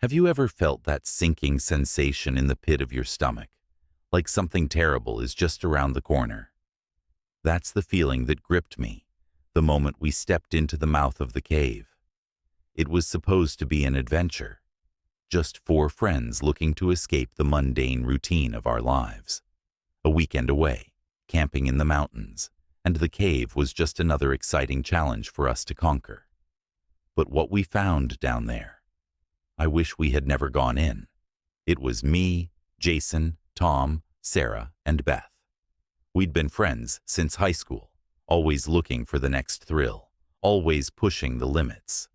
Have you ever felt that sinking sensation in the pit of your stomach, like something terrible is just around the corner? That's the feeling that gripped me the moment we stepped into the mouth of the cave. It was supposed to be an adventure, just four friends looking to escape the mundane routine of our lives. A weekend away, camping in the mountains, and the cave was just another exciting challenge for us to conquer. But what we found down there, I wish we had never gone in. It was me, Jason, Tom, Sarah, and Beth. We'd been friends since high school, always looking for the next thrill, always pushing the limits.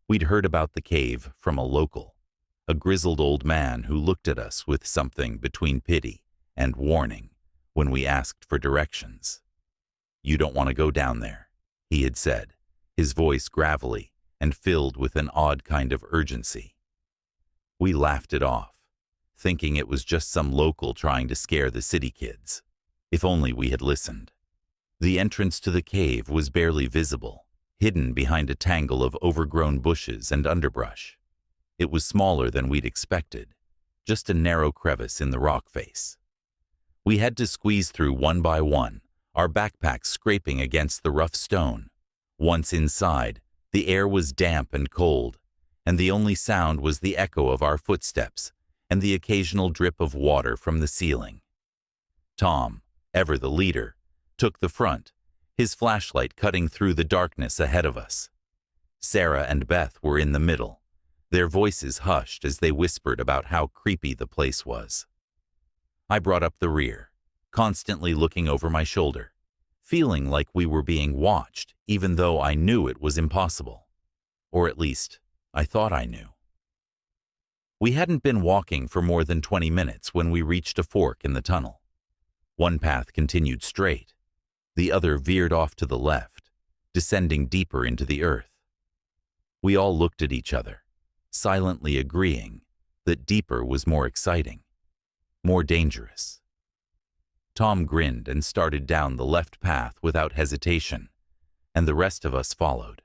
We'd heard about the cave from a local, a grizzled old man who looked at us with something between pity and warning when we asked for directions. "You don't want to go down there," he had said, his voice gravelly and filled with an odd kind of urgency. We laughed it off, thinking it was just some local trying to scare the city kids. If only we had listened. The entrance to the cave was barely visible, hidden behind a tangle of overgrown bushes and underbrush. It was smaller than we'd expected, just a narrow crevice in the rock face. We had to squeeze through one by one, our backpacks scraping against the rough stone. Once inside, the air was damp and cold, and the only sound was the echo of our footsteps and the occasional drip of water from the ceiling. Tom, ever the leader, took the front, his flashlight cutting through the darkness ahead of us. Sarah and Beth were in the middle, their voices hushed as they whispered about how creepy the place was. I brought up the rear, constantly looking over my shoulder, feeling like we were being watched, even though I knew it was impossible. Or at least, I thought I knew. We hadn't been walking for more than 20 minutes when we reached a fork in the tunnel. One path continued straight. The other veered off to the left, descending deeper into the earth. We all looked at each other, silently agreeing that deeper was more exciting, more dangerous. Tom grinned and started down the left path without hesitation, and the rest of us followed.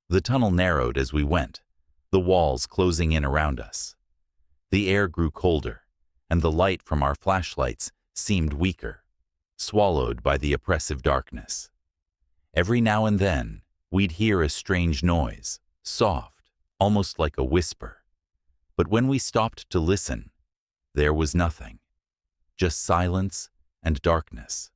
The tunnel narrowed as we went, the walls closing in around us. The air grew colder, and the light from our flashlights seemed weaker, swallowed by the oppressive darkness. Every now and then, we'd hear a strange noise, soft, almost like a whisper. But when we stopped to listen, there was nothing, just silence and darkness.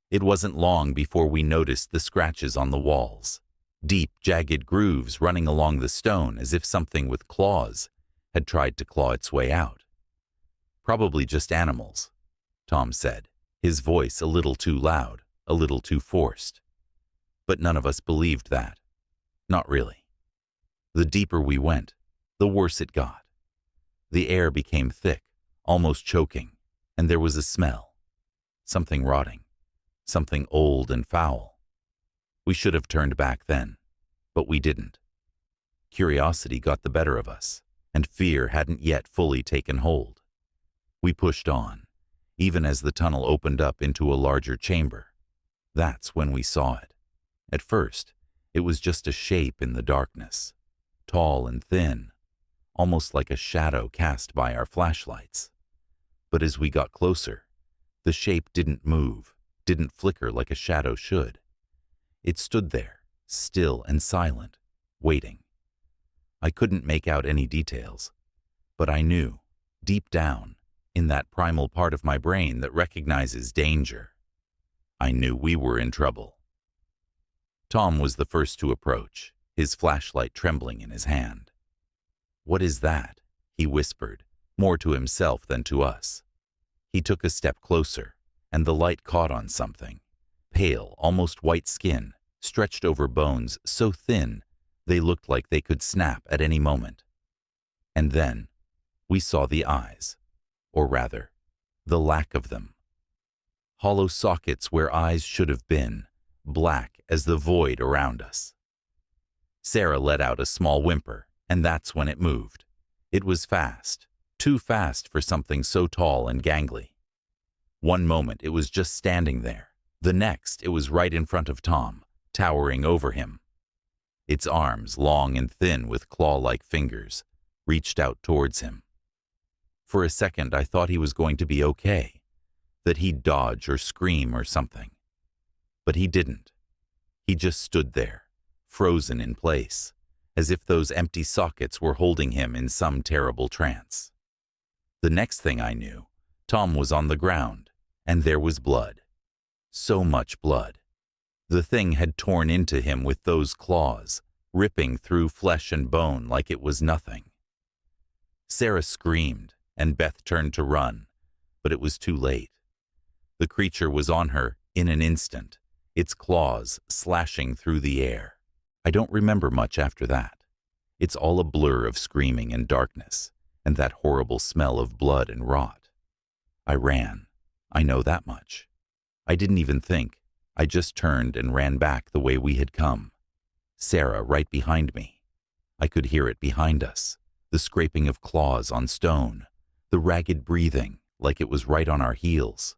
It wasn't long before we noticed the scratches on the walls, deep, jagged grooves running along the stone as if something with claws had tried to claw its way out. "Probably just animals," Tom said, his voice a little too loud, a little too forced. But none of us believed that. Not really. The deeper we went, the worse it got. The air became thick, almost choking, and there was a smell. Something rotting. Something old and foul. We should have turned back then, but we didn't. Curiosity got the better of us, and fear hadn't yet fully taken hold. We pushed on, even as the tunnel opened up into a larger chamber. That's when we saw it. At first, it was just a shape in the darkness, tall and thin, almost like a shadow cast by our flashlights. But as we got closer, the shape didn't move, didn't flicker like a shadow should. It stood there, still and silent, waiting. I couldn't make out any details, but I knew, deep down, in that primal part of my brain that recognizes danger, I knew we were in trouble. Tom was the first to approach, his flashlight trembling in his hand. "What is that?" he whispered, more to himself than to us. He took a step closer, and the light caught on something. Pale, almost white skin, stretched over bones so thin they looked like they could snap at any moment. And then we saw the eyes, or rather, the lack of them. Hollow sockets where eyes should have been, black as the void around us. Sarah let out a small whimper, and that's when it moved. It was fast, too fast for something so tall and gangly. One moment it was just standing there. The next it was right in front of Tom, towering over him. Its arms, long and thin with claw-like fingers, reached out towards him. For a second, I thought he was going to be okay, that he'd dodge or scream or something. But he didn't. He just stood there, frozen in place, as if those empty sockets were holding him in some terrible trance. The next thing I knew, Tom was on the ground, and there was blood. So much blood. The thing had torn into him with those claws, ripping through flesh and bone like it was nothing. Sarah screamed, and Beth turned to run, but it was too late. The creature was on her in an instant, its claws slashing through the air. I don't remember much after that. It's all a blur of screaming and darkness, and that horrible smell of blood and rot. I ran. I know that much. I didn't even think. I just turned and ran back the way we had come. Sarah right behind me. I could hear it behind us, the scraping of claws on stone, the ragged breathing like it was right on our heels.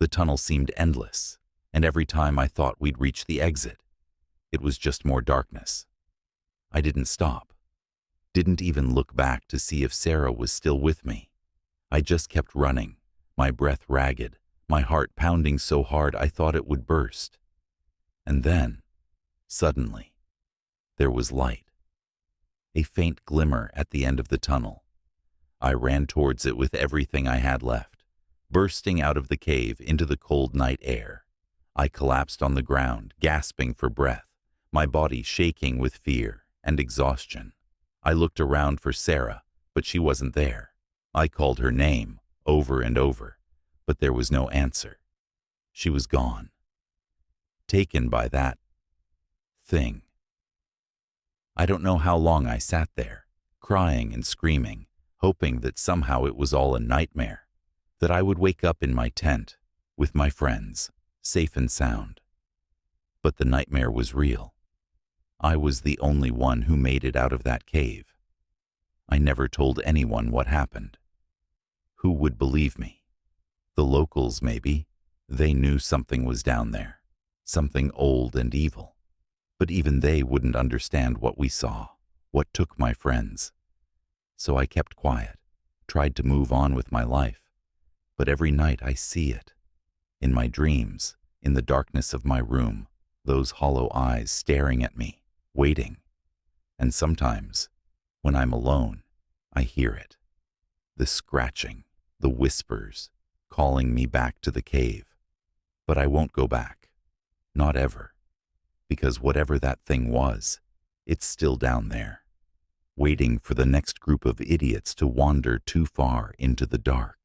The tunnel seemed endless, and every time I thought we'd reach the exit, it was just more darkness. I didn't stop. Didn't even look back to see if Sarah was still with me. I just kept running, my breath ragged, my heart pounding so hard I thought it would burst. And then, suddenly, there was light. A faint glimmer at the end of the tunnel. I ran towards it with everything I had left, bursting out of the cave into the cold night air. I collapsed on the ground, gasping for breath, my body shaking with fear and exhaustion. I looked around for Sarah, but she wasn't there. I called her name over and over, but there was no answer. She was gone. Taken by that thing. I don't know how long I sat there, crying and screaming, hoping that somehow it was all a nightmare, that I would wake up in my tent, with my friends, safe and sound. But the nightmare was real. I was the only one who made it out of that cave. I never told anyone what happened. Who would believe me? The locals, maybe. They knew something was down there, something old and evil. But even they wouldn't understand what we saw, what took my friends. So I kept quiet, tried to move on with my life. But every night I see it. In my dreams, in the darkness of my room, those hollow eyes staring at me, waiting. And sometimes, when I'm alone, I hear it. The scratching, the whispers, calling me back to the cave. But I won't go back. Not ever. Because whatever that thing was, it's still down there, waiting for the next group of idiots to wander too far into the dark.